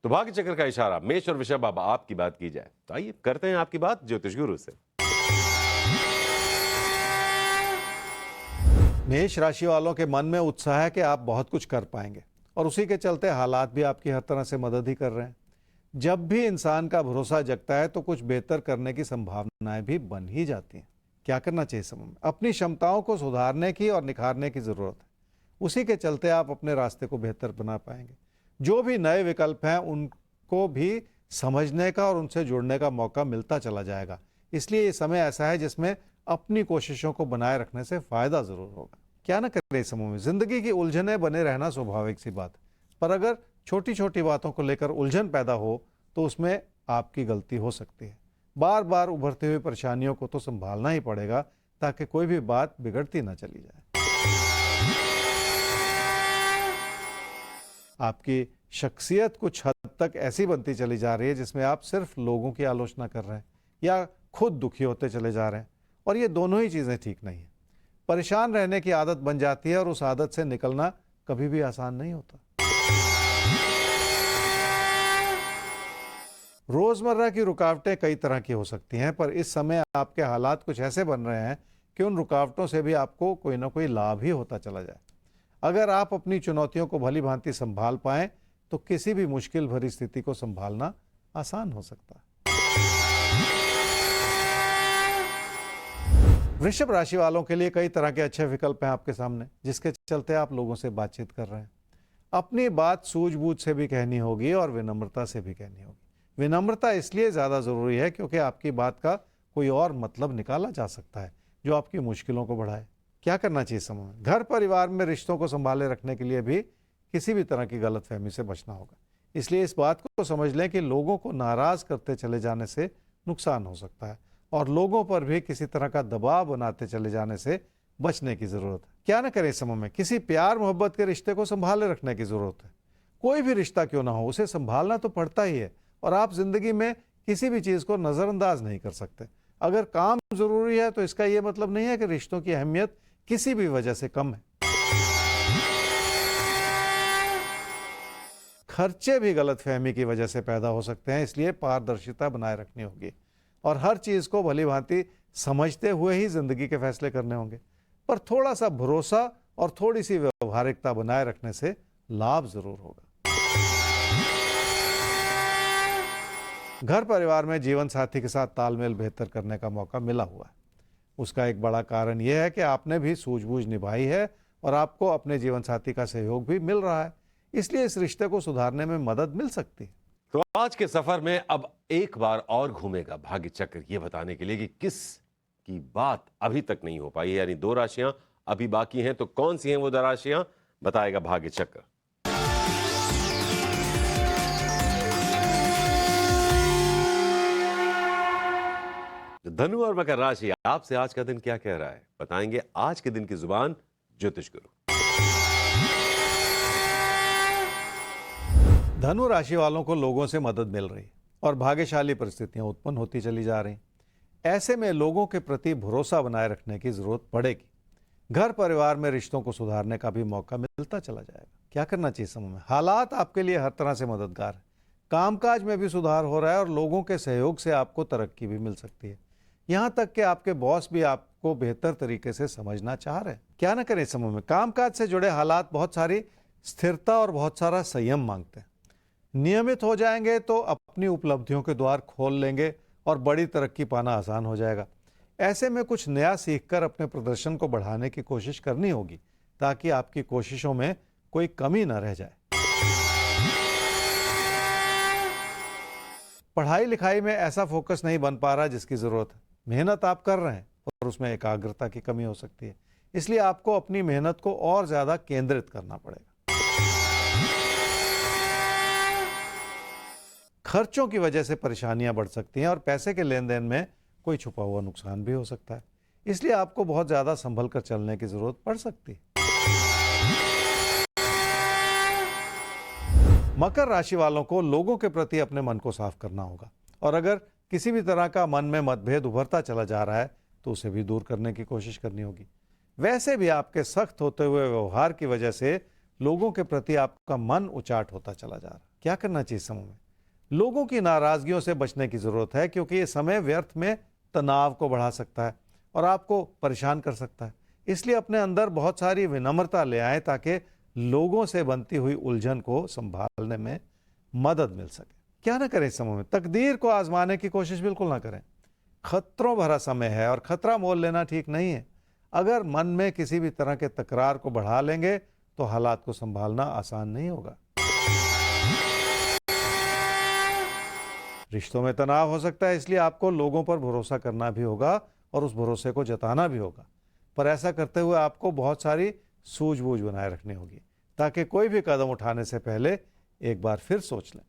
तो भाग्य चक्र का इशारा मेष और वृषभ, अब आपकी बात की जाए तो आइए करते हैं आपकी बात ज्योतिष गुरु से। मेष राशि वालों के मन में उत्साह है कि आप बहुत कुछ कर पाएंगे और उसी के चलते हालात भी आपकी हर तरह से मदद ही कर रहे हैं। जब भी इंसान का भरोसा जगता है तो कुछ बेहतर करने की संभावनाएं भी बन ही जाती हैं। क्या करना चाहिए समय में? अपनी क्षमताओं को सुधारने की और निखारने की जरूरत है। उसी के चलते आप अपने रास्ते को बेहतर बना पाएंगे। जो भी नए विकल्प हैं उनको भी समझने का और उनसे जुड़ने का मौका मिलता चला जाएगा। इसलिए ये समय ऐसा है जिसमें अपनी कोशिशों को बनाए रखने से फायदा जरूर होगा। क्या ना करें इस समय में? जिंदगी की उलझनें बने रहना स्वाभाविक सी बात है, पर अगर छोटी छोटी बातों को लेकर उलझन पैदा हो तो उसमें आपकी गलती हो सकती है। बार बार उभरती हुई परेशानियों को तो संभालना ही पड़ेगा ताकि कोई भी बात बिगड़ती ना चली जाए। आपकी शख्सियत कुछ हद तक ऐसी बनती चली जा रही है जिसमें आप सिर्फ लोगों की आलोचना कर रहे हैं या खुद दुखी होते चले जा रहे हैं, और ये दोनों ही चीज़ें ठीक नहीं है। परेशान रहने की आदत बन जाती है और उस आदत से निकलना कभी भी आसान नहीं होता। रोजमर्रा की रुकावटें कई तरह की हो सकती हैं, पर इस समय आपके हालात कुछ ऐसे बन रहे हैं कि उन रुकावटों से भी आपको कोई ना कोई लाभ ही होता चला जाए। अगर आप अपनी चुनौतियों को भली भांति संभाल पाएं तो किसी भी मुश्किल भरी स्थिति को संभालना आसान हो सकता है। वृषभ राशि वालों के लिए कई तरह के अच्छे विकल्प हैं आपके सामने, जिसके चलते आप लोगों से बातचीत कर रहे हैं। अपनी बात सूझबूझ से भी कहनी होगी और विनम्रता से भी कहनी होगी। विनम्रता इसलिए ज़्यादा ज़रूरी है क्योंकि आपकी बात का कोई और मतलब निकाला जा सकता है जो आपकी मुश्किलों को बढ़ाए। क्या करना चाहिए समय में? घर परिवार में रिश्तों को संभाले रखने के लिए भी किसी भी तरह की गलतफहमी से बचना होगा। इसलिए इस बात को समझ लें कि लोगों को नाराज़ करते चले जाने से नुकसान हो सकता है और लोगों पर भी किसी तरह का दबाव बनाते चले जाने से बचने की ज़रूरत है। क्या ना करें इस समय में? किसी प्यार मोहब्बत के रिश्ते को संभाले रखने की ज़रूरत है। कोई भी रिश्ता क्यों ना हो, उसे संभालना तो पड़ता ही है और आप जिंदगी में किसी भी चीज़ को नज़रअंदाज नहीं कर सकते। अगर काम ज़रूरी है तो इसका यह मतलब नहीं है कि रिश्तों की अहमियत किसी भी वजह से कम है। खर्चे भी गलतफहमी की वजह से पैदा हो सकते हैं, इसलिए पारदर्शिता बनाए रखनी होगी और हर चीज़ को भली भांति समझते हुए ही जिंदगी के फैसले करने होंगे। पर थोड़ा सा भरोसा और थोड़ी सी व्यवहारिकता बनाए रखने से लाभ जरूर होगा। घर परिवार में जीवन साथी के साथ तालमेल बेहतर करने का मौका मिला हुआ है। उसका एक बड़ा कारण यह है कि आपने भी सूझबूझ निभाई है और आपको अपने जीवन साथी का सहयोग भी मिल रहा है, इसलिए इस रिश्ते को सुधारने में मदद मिल सकती है। तो आज के सफर में अब एक बार और घूमेगा भाग्य चक्र, ये बताने के लिए कि किस की बात अभी तक नहीं हो पाई है, यानी 2 राशियां अभी बाकी हैं। तो कौन सी हैं वो 2 राशियां, बताएगा भाग्य चक्र। धनु और मकर राशि, आपसे आज का दिन क्या कह रहा है, बताएंगे आज के दिन की जुबान ज्योतिष गुरु। धनु राशि वालों को लोगों से मदद मिल रही और भाग्यशाली परिस्थितियां उत्पन्न होती चली जा रही। ऐसे में लोगों के प्रति भरोसा बनाए रखने की जरूरत पड़ेगी। घर परिवार में रिश्तों को सुधारने का भी मौका मिलता चला जाएगा। क्या करना चाहिए समय में? हालात आपके लिए हर तरह से मददगार है। कामकाज में भी सुधार हो रहा है और लोगों के सहयोग से आपको तरक्की भी मिल सकती है। यहाँ तक कि आपके बॉस भी आपको बेहतर तरीके से समझना चाह रहे हैं। क्या ना करें इस समय में? कामकाज से जुड़े हालात बहुत सारी स्थिरता और बहुत सारा संयम मांगते हैं। नियमित हो जाएंगे तो अपनी उपलब्धियों के द्वार खोल लेंगे और बड़ी तरक्की पाना आसान हो जाएगा। ऐसे में कुछ नया सीखकर अपने प्रदर्शन को बढ़ाने की कोशिश करनी होगी ताकि आपकी कोशिशों में कोई कमी न रह जाए। पढ़ाई लिखाई में ऐसा फोकस नहीं बन पा रहा जिसकी जरूरत है। मेहनत आप कर रहे हैं और उसमें एकाग्रता की कमी हो सकती है, इसलिए आपको अपनी मेहनत को और ज्यादा केंद्रित करना पड़ेगा। खर्चों की वजह से परेशानियां बढ़ सकती हैं और पैसे के लेन देन में कोई छुपा हुआ नुकसान भी हो सकता है, इसलिए आपको बहुत ज्यादा संभल कर चलने की जरूरत पड़ सकती है। मकर राशि वालों को लोगों के प्रति अपने मन को साफ करना होगा और अगर किसी भी तरह का मन में मतभेद उभरता चला जा रहा है तो उसे भी दूर करने की कोशिश करनी होगी। वैसे भी आपके सख्त होते हुए व्यवहार की वजह से लोगों के प्रति आपका मन उचाट होता चला जा रहा है। क्या करना चाहिए समूह में? लोगों की नाराजगियों से बचने की जरूरत है, क्योंकि ये समय व्यर्थ में तनाव को बढ़ा सकता है और आपको परेशान कर सकता है। इसलिए अपने अंदर बहुत सारी विनम्रता ले आए ताकि लोगों से बनती हुई उलझन को संभालने में मदद मिल सके। क्या ना करें समूह में? तकदीर को आजमाने की कोशिश बिल्कुल ना करें। खतरों भरा समय है और खतरा मोल लेना ठीक नहीं है। अगर मन में किसी भी तरह के तकरार को बढ़ा लेंगे तो हालात को संभालना आसान नहीं होगा। रिश्तों में तनाव हो सकता है, इसलिए आपको लोगों पर भरोसा करना भी होगा और उस भरोसे को जताना भी होगा। पर ऐसा करते हुए आपको बहुत सारी सूझबूझ बनाए रखनी होगी ताकि कोई भी कदम उठाने से पहले एक बार फिर सोच लें।